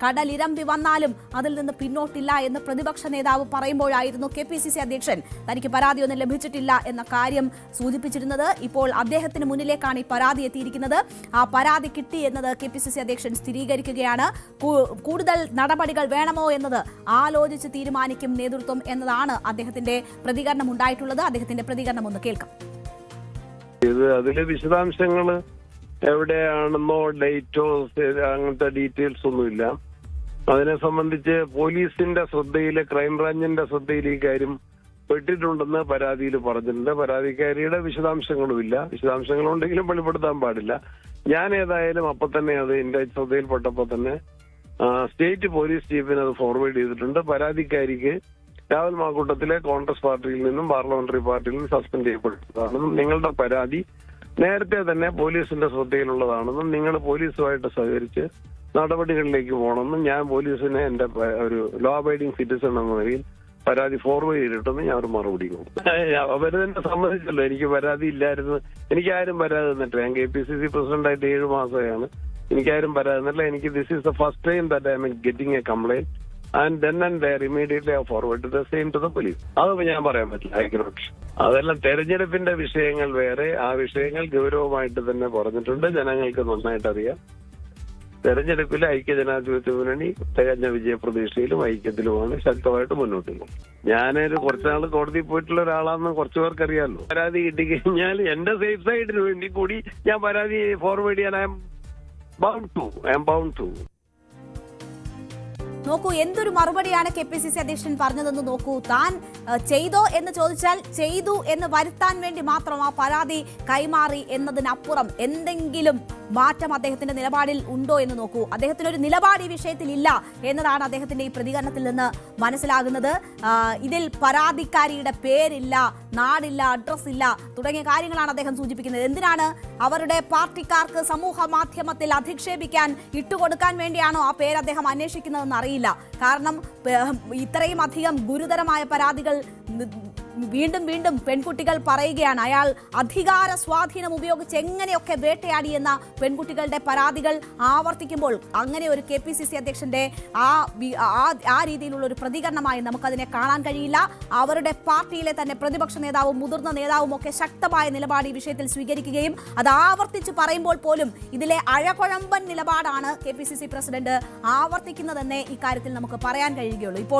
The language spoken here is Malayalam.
കടലിരമ്പി വന്നാലും അതിൽ നിന്ന് പിന്നോട്ടില്ല എന്ന് പ്രതിപക്ഷ നേതാവ് പറയുമ്പോഴായിരുന്നു KPCC അധ്യക്ഷൻ തനിക്ക് പരാതിയൊന്നും ലഭിച്ചിട്ടില്ല എന്ന കാര്യം സൂചിപ്പിച്ചിരുന്നത്. ഇപ്പോൾ അദ്ദേഹത്തിന് മുന്നിലേക്കാണ് ഈ പരാതി എത്തിയിരിക്കുന്നത്. ആ പരാതി കിട്ടി എന്നത് KPCC അധ്യക്ഷൻ സ്ഥിരീകരിക്കുകയാണ്. കൂടുതൽ നടപടികൾ വേണമോ എന്നത് ആലോചിച്ച് തീരുമാനിക്കും നേതൃത്വം എന്നതാണ് അദ്ദേഹത്തിന്റെ പ്രതികരണം ഉണ്ടായിട്ടുള്ളത്. അദ്ദേഹത്തിന്റെ പ്രതികരണം ഒന്ന് കേൾക്കാം. അതിലെ വിശദാംശങ്ങൾ എവിടെയാണെന്നോ ഡേറ്റോ അങ്ങനത്തെ ഡീറ്റെയിൽസ് ഒന്നുമില്ല. അതിനെ സംബന്ധിച്ച് പോലീസിന്റെ ശ്രദ്ധയിൽ, ക്രൈംബ്രാഞ്ചിന്റെ ശ്രദ്ധയിൽ ഈ കാര്യം പെട്ടിട്ടുണ്ടെന്ന് പരാതിയിൽ പറഞ്ഞിട്ടുണ്ട്. പരാതിക്കാരിയുടെ വിശദാംശങ്ങളുമില്ല. വിശദാംശങ്ങളുണ്ടെങ്കിലും വെളിപ്പെടുത്താൻ പാടില്ല. ഞാൻ ഏതായാലും അപ്പൊ തന്നെ അത് എന്റെ ശ്രദ്ധയിൽപ്പെട്ടപ്പോ തന്നെ സ്റ്റേറ്റ് പോലീസ് ചീഫിന് അത് ഫോർവേഡ് ചെയ്തിട്ടുണ്ട്. പരാതിക്കാരിക്ക് രാഹുൽ മാക്കൂട്ടത്തിലെ കോൺഗ്രസ് പാർട്ടിയിൽ നിന്നും പാർലമെന്ററി പാർട്ടിയിൽ നിന്നും സസ്പെൻഡ് ചെയ്യപ്പെട്ടതാണെന്നും നിങ്ങളുടെ പരാതി നേരത്തെ തന്നെ പോലീസിന്റെ ശ്രദ്ധയിലുള്ളതാണെന്നും നിങ്ങൾ പോലീസുമായിട്ട് സഹകരിച്ച് നടപടികളിലേക്ക് പോകണമെന്നും ഞാൻ പോലീസിനെ എന്റെ ഒരു ലോ അബൈഡിംഗ് സിറ്റിസൺ എന്ന നിലയിൽ പരാതി ഫോർവേഡ് ചെയ്തിട്ടെന്ന് ഞാൻ ഒരു മറുപടി കൊടുത്തു. അവര് തന്നെ സമ്മതിച്ചല്ലോ എനിക്ക് പരാതി ഇല്ലായിരുന്നു. എനിക്കാരും പരാതി തന്നിട്ടില്ല. ഞാൻ KPCC പ്രസിഡന്റായിട്ട് 7 മാസമായാണ്. എനിക്കാരും പരാതി തന്നിട്ടില്ല. എനിക്ക് this is the first time that I am getting A complaint and then and there immediately I forward the same to the police. അതൊന്നും ഞാൻ പറയാൻ പറ്റില്ല. ഐക്യരോക്ഷ അതെല്ലാം തെരഞ്ഞെടുപ്പിന്റെ വിഷയങ്ങൾ വേറെ. ആ വിഷയങ്ങൾ ഗൗരവമായിട്ട് തന്നെ പറഞ്ഞിട്ടുണ്ട്. ജനങ്ങൾക്ക് നന്നായിട്ട് അറിയാം. തെരഞ്ഞെടുപ്പിലെ ഐക്യജനാധിപത്യ മുന്നണി തികഞ്ഞ വിജയപ്രതീക്ഷയിലും ഐക്യത്തിലുമാണ് ശക്തമായിട്ട് മുന്നോട്ട് പോകും. ഞാനൊരു കുറച്ചുനാൾ കോടതിയിൽ പോയിട്ടുള്ള ഒരാളാണെന്ന് കുറച്ചു പേർക്ക് അറിയാമല്ലോ. പരാതി കിട്ടിക്കഴിഞ്ഞാൽ എന്റെ സേഫ് സൈഡിന് വേണ്ടി കൂടി ഞാൻ പരാതി ഫോർവേഡ് ചെയ്യാൻ ഐ എം ബൗണ്ട് ടു. നോക്കൂ, എന്തൊരു മറുപടിയാണ് KPCC അധ്യക്ഷൻ പറഞ്ഞതെന്ന് നോക്കൂ. താൻ ചെയ്തോ എന്ന് ചോദിച്ചാൽ ചെയ്തു എന്ന് വരുത്താൻ വേണ്ടി മാത്രം ആ പരാതി കൈമാറി എന്നതിനപ്പുറം എന്തെങ്കിലും മാറ്റം അദ്ദേഹത്തിന്റെ നിലപാടിൽ ഉണ്ടോ എന്ന് നോക്കൂ. അദ്ദേഹത്തിന് ഒരു നിലപാട് ഈ വിഷയത്തിൽ ഇല്ല എന്നതാണ് അദ്ദേഹത്തിന്റെ ഈ പ്രതികരണത്തിൽ നിന്ന് മനസ്സിലാകുന്നത്. ഇതിൽ പരാതിക്കാരിയുടെ പേരില്ല, നാടില്ല, അഡ്രസ് ഇല്ല തുടങ്ങിയ കാര്യങ്ങളാണ് അദ്ദേഹം സൂചിപ്പിക്കുന്നത്. എന്തിനാണ് അവരുടെ പാർട്ടിക്കാർക്ക് സമൂഹ മാധ്യമത്തിൽ അധിക്ഷേപിക്കാൻ ഇട്ടുകൊടുക്കാൻ വേണ്ടിയാണോ ആ പേര് അദ്ദേഹം അന്വേഷിക്കുന്നതെന്ന് അറിയില്ല. കാരണം ഇത്രയും അധികം ഗുരുതരമായ പരാതികൾ വീണ്ടും വീണ്ടും പെൺകുട്ടികൾ പറയുകയാണ്. അയാൾ അധികാര സ്വാധീനം ഉപയോഗിച്ച് എങ്ങനെയൊക്കെ വേട്ടയാടിയെന്ന പെൺകുട്ടികളുടെ പരാതികൾ ആവർത്തിക്കുമ്പോൾ അങ്ങനെ ഒരു KPCC അധ്യക്ഷന്റെ ആ രീതിയിലുള്ള ഒരു പ്രതികരണമായി നമുക്കതിനെ കാണാൻ കഴിയില്ല. അവരുടെ പാർട്ടിയിലെ തന്നെ പ്രതിപക്ഷ നേതാവും മുതിർന്ന നേതാവും ഒക്കെ ശക്തമായ നിലപാട് ഈ വിഷയത്തിൽ സ്വീകരിക്കുകയും അത് ആവർത്തിച്ച് പറയുമ്പോൾ പോലും ഇതിലെ അഴകുഴമ്പൻ നിലപാടാണ് KPCC പ്രസിഡന്റ് ആവർത്തിക്കുന്നതെന്നേ ഇക്കാര്യത്തിൽ നമുക്ക് പറയാൻ കഴിയുകയുള്ളൂ. ഇപ്പോൾ